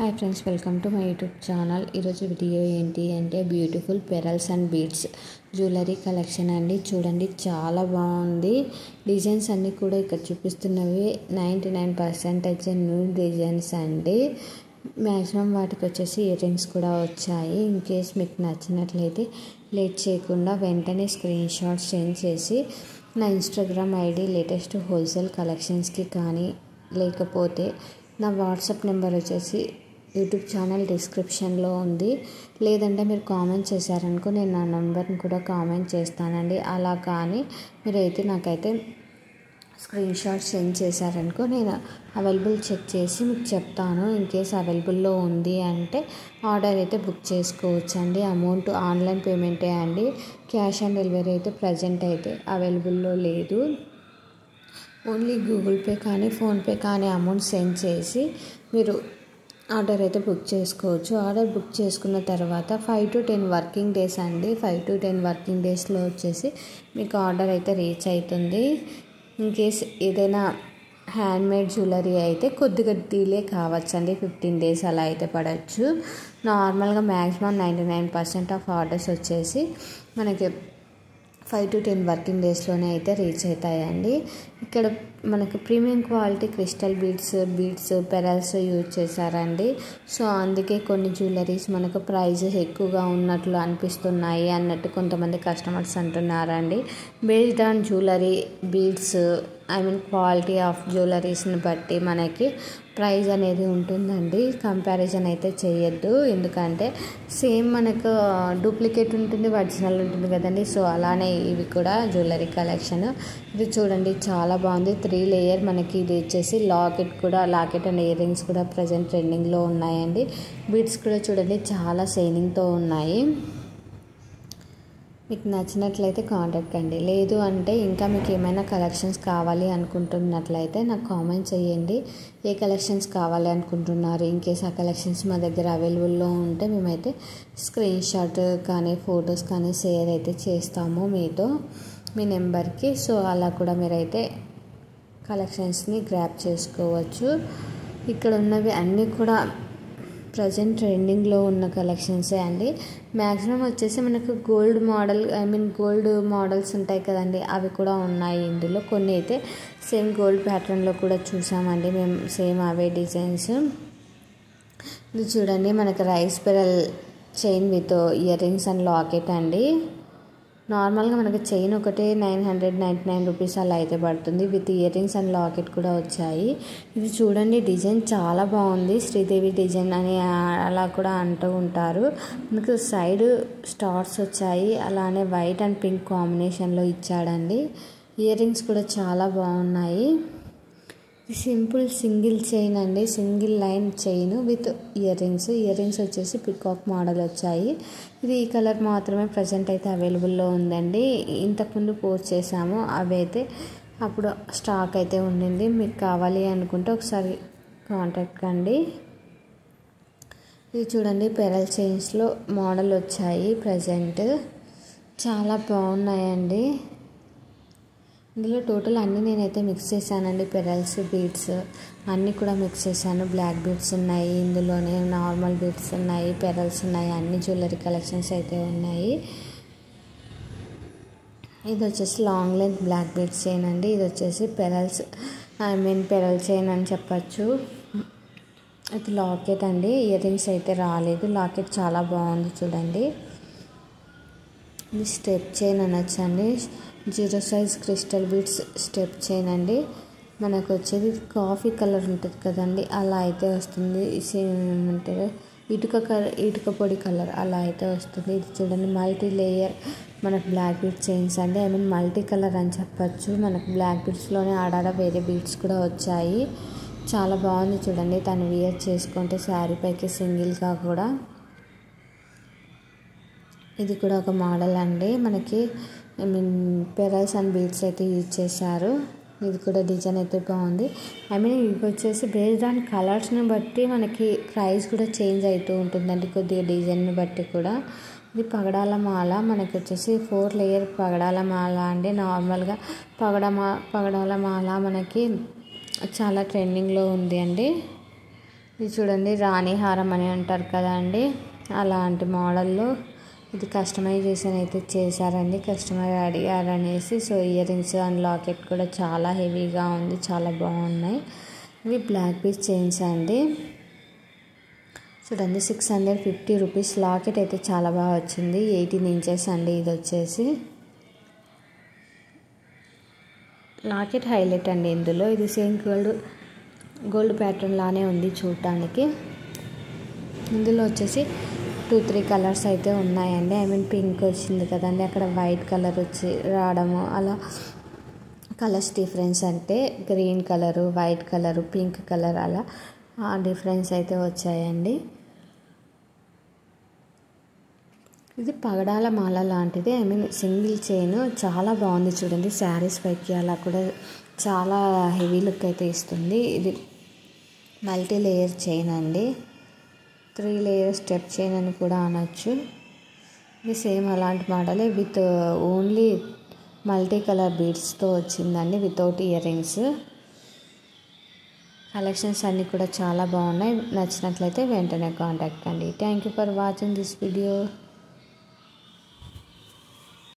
Hi friends, welcome to my YouTube channel. ఈరోజు video ఏంటి అంటే beautiful pearls and beads jewellery collection అండి. చూడండి, చాలా బాగుంది. డిజైన్స్ అన్నీ కూడా ఇక్కడ చూపిస్తున్నవి 99% న్యూ డిజైన్స్ అండి. మ్యాక్సిమం వాటికి వచ్చేసి ఇయర్ రింగ్స్ కూడా వచ్చాయి. ఇన్ కేస్ మీకు నచ్చినట్లయితే లేట్ చేయకుండా వెంటనే స్క్రీన్ షాట్ సెండ్ చేసి నా ఇన్స్టాగ్రామ్ ఐడి లేటెస్ట్ హోల్సేల్ కలెక్షన్స్కి కానీ, లేకపోతే నా వాట్సాప్ నెంబర్ వచ్చేసి యూట్యూబ్ ఛానల్ డిస్క్రిప్షన్లో ఉంది. లేదంటే మీరు కామెంట్ చేశారనుకో నేను నా నెంబర్ని కూడా కామెంట్ చేస్తానండి. అలా కానీ మీరైతే నాకైతే స్క్రీన్ షాట్ సెండ్ చేశారనుకో నేను అవైలబుల్ చెక్ చేసి మీకు చెప్తాను. ఇన్ కేస్ అవైలబుల్లో ఉంది అంటే ఆర్డర్ అయితే బుక్ చేసుకోవచ్చు అండి. అమౌంట్ ఆన్లైన్ పేమెంటే అండి. క్యాష్ ఆన్ డెలివరీ అయితే ప్రజెంట్ అయితే అవైలబుల్లో లేదు. ఓన్లీ గూగుల్ పే కానీ ఫోన్పే కానీ అమౌంట్ సెండ్ చేసి మీరు ఆర్డర్ అయితే బుక్ చేసుకోవచ్చు. ఆర్డర్ బుక్ చేసుకున్న తర్వాత 5 to 10 వర్కింగ్ డేస్ అండి. 5 to 10 వర్కింగ్ డేస్లో వచ్చేసి మీకు ఆర్డర్ అయితే రీచ్ అవుతుంది. ఇన్ కేస్ ఏదైనా హ్యాండ్మేడ్ జ్యువెలరీ అయితే కొద్దిగా డిలే కావచ్చు అండి. 15 days అలా అయితే పడవచ్చు. నార్మల్గా మ్యాక్సిమం 99% ఆఫ్ ఆర్డర్స్ వచ్చేసి మనకి 5 to 10 వర్కింగ్ డేస్లోనే అయితే రీచ్ అవుతాయండి. ఇక్కడ మనకు premium quality crystal beads pearls use చేశారండి. సో అందుకే కొన్ని జ్యువెలరీస్ మనకు ప్రైజెస్ ఎక్కువగా ఉన్నట్లు అనిపిస్తున్నాయి అన్నట్టు కొంతమంది కస్టమర్స్ అంటున్నారండి. Based on jewellery beads quality of జ్యువెలరీస్ని బట్టి మనకి ప్రైస్ అనేది ఉంటుందండి. కంపారిజన్ అయితే చేయొద్దు, ఎందుకంటే సేమ్ మనకు డూప్లికేట్ ఉంటుంది, ఒరిజినల్ ఉంటుంది కదండి. సో అలానే ఇవి కూడా జ్యువెలరీ కలెక్షన్. ఇది చూడండి, చాలా బాగుంది. 3 లేయర్ మనకి ఇది వచ్చేసి లాకెట్ అండ్ ఇయర్ రింగ్స్ కూడా ప్రజెంట్ ట్రెండింగ్లో ఉన్నాయండి. బీడ్స్ కూడా చూడండి, చాలా షైనింగ్తో ఉన్నాయి. మీకు నచ్చినట్లయితే కాంటాక్ట్ అండి. లేదు అంటే ఇంకా మీకు ఏమైనా కలెక్షన్స్ కావాలి అనుకుంటున్నట్లయితే నాకు కామెంట్ చేయండి. ఏ కలెక్షన్స్ కావాలి అనుకుంటున్నారు? ఇన్ కేస్ ఆ కలెక్షన్స్ మా దగ్గర అవైలబుల్లో ఉంటే మేమైతే స్క్రీన్ షాట్ కానీ ఫొటోస్ కానీ షేర్ అయితే చేస్తాము మీతో, మీ నెంబర్కి. సో అలా కూడా మీరైతే కలెక్షన్స్ని గ్రాప్ చేసుకోవచ్చు. ఇక్కడ ఉన్నవి అన్నీ కూడా ప్రజెంట్ ట్రెండింగ్లో ఉన్న కలెక్షన్సే అండి. మ్యాక్సిమం వచ్చేసి మనకు గోల్డ్ మోడల్స్ ఉంటాయి కదండి, అవి కూడా ఉన్నాయి ఇందులో. కొన్ని అయితే సేమ్ గోల్డ్ ప్యాటర్న్లో కూడా చూసామండి మేము, సేమ్ అవే డిజైన్స్. ఇది చూడండి, మనకు rice pearl chain with ear rings and locket అండి. నార్మల్గా మనకి చైన్ ఒకటే 999 రూపీస్ అలా అయితే పడుతుంది. With ear rings and locket కూడా వచ్చాయి. ఇది చూడండి, డిజైన్ చాలా బాగుంది. శ్రీదేవి డిజైన్ అని అలా కూడా అంటూ ఉంటారు. మనకు సైడ్ స్టార్స్ వచ్చాయి, అలానే వైట్ అండ్ పింక్ కాంబినేషన్లో ఇచ్చాడండి. ఇయర్ రింగ్స్ కూడా చాలా బాగున్నాయి. సింపుల్ సింగిల్ చైన్ అండి, single line chain with ear rings వచ్చేసి పికాక్ మోడల్ వచ్చాయి. ఇది ఈ కలర్ మాత్రమే ప్రజెంట్ అయితే అవైలబుల్లో ఉందండి. ఇంతకుముందు పోస్ట్ చేసాము, అవి అయితే అప్పుడు స్టాక్ అయితే ఉండింది. మీకు కావాలి అనుకుంటే ఒకసారి కాంటాక్ట్ కండి. ఇది చూడండి, పెరల్ చైన్స్లో మోడల్ వచ్చాయి ప్రజెంట్, చాలా బాగున్నాయండి. ఇందులో టోటల్ అన్నీ నేనైతే మిక్స్ చేశానండి. పెరల్స్ బీడ్స్ అన్నీ కూడా మిక్స్ చేశాను. బ్లాక్ బీడ్స్ ఉన్నాయి ఇందులోనే, నార్మల్ బీడ్స్ ఉన్నాయి, పెరల్స్ ఉన్నాయి, అన్ని జ్యువెలరీ కలెక్షన్స్ అయితే ఉన్నాయి. ఇది వచ్చేసి long length black beads chain అండి. ఇది వచ్చేసి పెరల్ చైన్ అని చెప్పచ్చు. ఇది లాకెట్ అండి. ఇయర్ రింగ్స్ అయితే రాలేదు, లాకెట్ చాలా బాగుంది చూడండి. ఇది స్టెప్ చైన్ అనొచ్చండి. 0 size crystal beads step chain అండి. మనకు వచ్చేది కాఫీ కలర్ ఉంటుంది కదండి, అలా అయితే వస్తుంది. ఏమంటారు, ఇటుక పొడి కలర్ అలా అయితే వస్తుంది. ఇది చూడండి, మల్టీ లేయర్ మనకు బ్లాక్ బీడ్స్ చైన్స్ అండి. మల్టీ కలర్ అని చెప్పచ్చు. మనకు బ్లాక్ బీడ్స్లోనే ఆడాడ వేరే బీడ్స్ కూడా వచ్చాయి. చాలా బాగుంది చూడండి. తను వియర్ చేసుకుంటే శారీ పైకి సింగిల్గా కూడా. ఇది కూడా ఒక మోడల్ అండి. మనకి పెరల్స్ అండ్ బీడ్స్ అయితే యూజ్ చేశారు. ఇది కూడా డిజైన్ అయితే బాగుంది. ఇవి వచ్చేసి బేస్డ్ ఆన్ కలర్స్ని బట్టి మనకి ప్రైస్ కూడా చేంజ్ అవుతూ ఉంటుందండి, కొద్దిగా డిజైన్ని బట్టి కూడా. ఇది పగడాల మాల, మనకి వచ్చేసి 4 లేయర్ పగడాల మాల అండి. నార్మల్గా పగడాల మాల మనకి చాలా ట్రెండింగ్లో ఉంది అండి. ఇది చూడండి రాణి హారం అని అంటారు కదా అండి, అలాంటి మోడల్లో ఇది కస్టమైజేషన్ అయితే చేశారండి. కస్టమర్ అడిగారనేసి. So ear rings and locket కూడా చాలా హెవీగా ఉంది, చాలా బాగున్నాయి. ఇవి బ్లాక్ పీస్ చైన్స్ అండి. చూడండి 650 రూపీస్. లాకెట్ అయితే చాలా బాగా వచ్చింది, 18 ఇంచెస్ అండి ఇది వచ్చేసి. లాకెట్ హైలైట్ అండి ఇందులో. ఇది సేమ్ గోల్డ్ ప్యాటర్న్ లానే ఉంది చూడటానికి. ఇందులో వచ్చేసి 2-3 కలర్స్ అయితే ఉన్నాయండి. పింక్ వచ్చింది కదండి, అక్కడ వైట్ కలర్ వచ్చి రావడము, అలా కలర్స్ డిఫరెన్స్ అంటే green colour, white colour, pink colour, అలా డిఫరెన్స్ అయితే వచ్చాయండి. ఇది పగడాల మాల లాంటిది, సింగిల్ చైన్ చాలా బాగుంది చూడండి. శారీస్ పైకి అలా కూడా చాలా హెవీ లుక్ అయితే ఇస్తుంది. ఇది మల్టీ లేయర్ చైన్ అండి, 3 లేయర్ స్టెప్ చైన్ అని కూడా అనొచ్చు. ఇది సేమ్ అలాంటి మోడలే విత్ ఓన్లీ మల్టీ కలర్ బీడ్స్తో వచ్చిందండి, వితౌట్ ఇయర్ రింగ్స్. కలెక్షన్స్ అన్నీ కూడా చాలా బాగున్నాయి. నచ్చినట్లయితే వెంటనే కాంటాక్ట్ కండి. Thank you for watching this video.